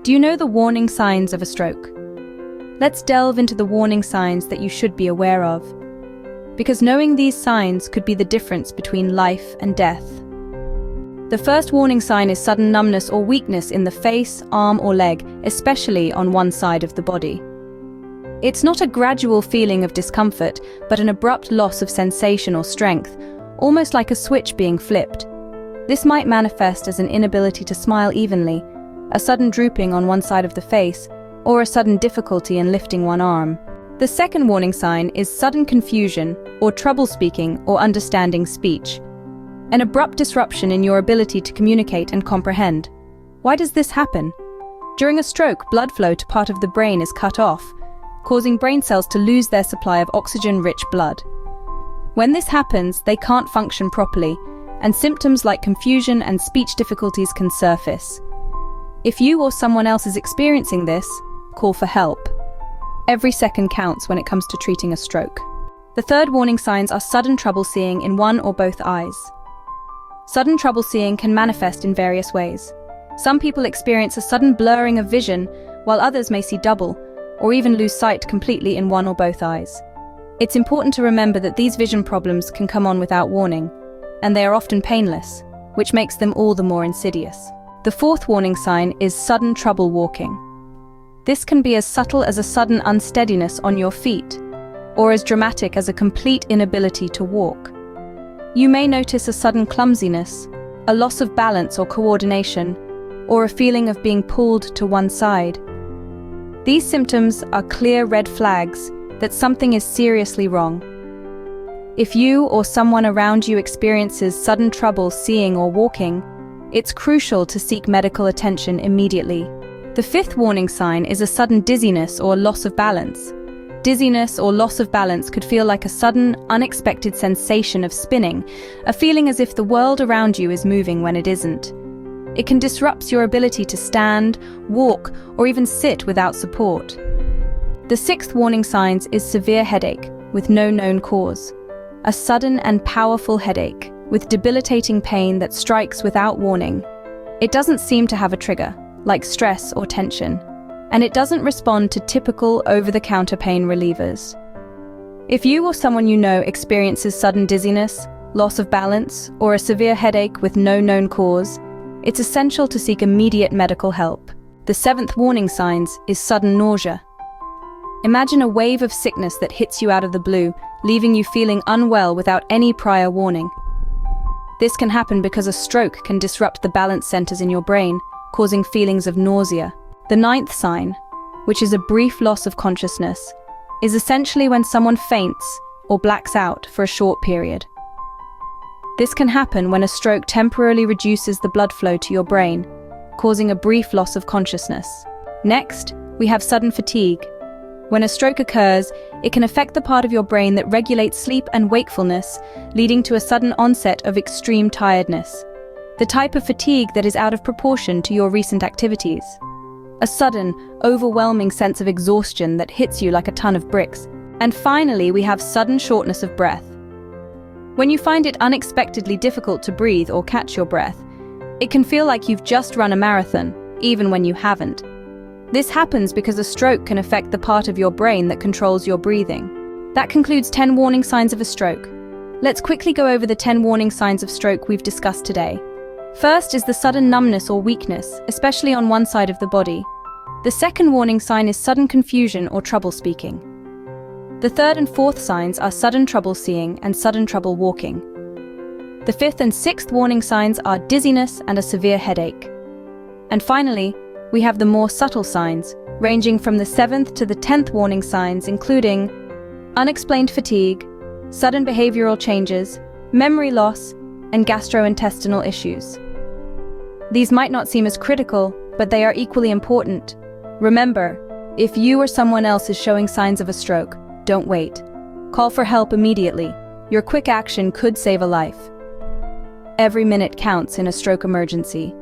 Do you know the warning signs of a stroke? Let's delve into the warning signs that you should be aware of, because knowing these signs could be the difference between life and death. The first warning sign is sudden numbness or weakness in the face, arm, or leg, especially on one side of the body. It's not a gradual feeling of discomfort, but an abrupt loss of sensation or strength, almost like a switch being flipped. This might manifest as an inability to smile evenly, a sudden drooping on one side of the face, or a sudden difficulty in lifting one arm. The second warning sign is sudden confusion, or trouble speaking or understanding speech. An abrupt disruption in your ability to communicate and comprehend. Why does this happen? During a stroke, blood flow to part of the brain is cut off, causing brain cells to lose their supply of oxygen-rich blood. When this happens, they can't function properly, and symptoms like confusion and speech difficulties can surface. If you or someone else is experiencing this, call for help. Every second counts when it comes to treating a stroke. The third warning signs are sudden trouble seeing in one or both eyes. Sudden trouble seeing can manifest in various ways. Some people experience a sudden blurring of vision, while others may see double, or even lose sight completely in one or both eyes. It's important to remember that these vision problems can come on without warning, and they are often painless, which makes them all the more insidious. The fourth warning sign is sudden trouble walking. This can be as subtle as a sudden unsteadiness on your feet, or as dramatic as a complete inability to walk. You may notice a sudden clumsiness, a loss of balance or coordination, or a feeling of being pulled to one side. These symptoms are clear red flags that something is seriously wrong. If you or someone around you experiences sudden trouble seeing or walking, it's crucial to seek medical attention immediately. The fifth warning sign is a sudden dizziness or loss of balance. Dizziness or loss of balance could feel like a sudden, unexpected sensation of spinning, a feeling as if the world around you is moving when it isn't. It can disrupt your ability to stand, walk, or even sit without support. The sixth warning sign is severe headache with no known cause. A sudden and powerful headache with debilitating pain that strikes without warning. It doesn't seem to have a trigger, like stress or tension, and it doesn't respond to typical over-the-counter pain relievers. If you or someone you know experiences sudden dizziness, loss of balance, or a severe headache with no known cause, it's essential to seek immediate medical help. The seventh warning sign is sudden nausea. Imagine a wave of sickness that hits you out of the blue, leaving you feeling unwell without any prior warning. This can happen because a stroke can disrupt the balance centers in your brain, causing feelings of nausea. The ninth sign, which is a brief loss of consciousness, is essentially when someone faints or blacks out for a short period. This can happen when a stroke temporarily reduces the blood flow to your brain, causing a brief loss of consciousness. Next, we have sudden fatigue. When a stroke occurs, it can affect the part of your brain that regulates sleep and wakefulness, leading to a sudden onset of extreme tiredness. The type of fatigue that is out of proportion to your recent activities. A sudden, overwhelming sense of exhaustion that hits you like a ton of bricks. And finally, we have sudden shortness of breath. When you find it unexpectedly difficult to breathe or catch your breath, it can feel like you've just run a marathon, even when you haven't. This happens because a stroke can affect the part of your brain that controls your breathing. That concludes 10 warning signs of a stroke. Let's quickly go over the 10 warning signs of stroke we've discussed today. First is the sudden numbness or weakness, especially on one side of the body. The second warning sign is sudden confusion or trouble speaking. The third and fourth signs are sudden trouble seeing and sudden trouble walking. The fifth and sixth warning signs are dizziness and a severe headache. And finally, we have the more subtle signs, ranging from the 7th to the 10th warning signs, including unexplained fatigue, sudden behavioral changes, memory loss, and gastrointestinal issues. These might not seem as critical, but they are equally important. Remember, if you or someone else is showing signs of a stroke, don't wait. Call for help immediately. Your quick action could save a life. Every minute counts in a stroke emergency.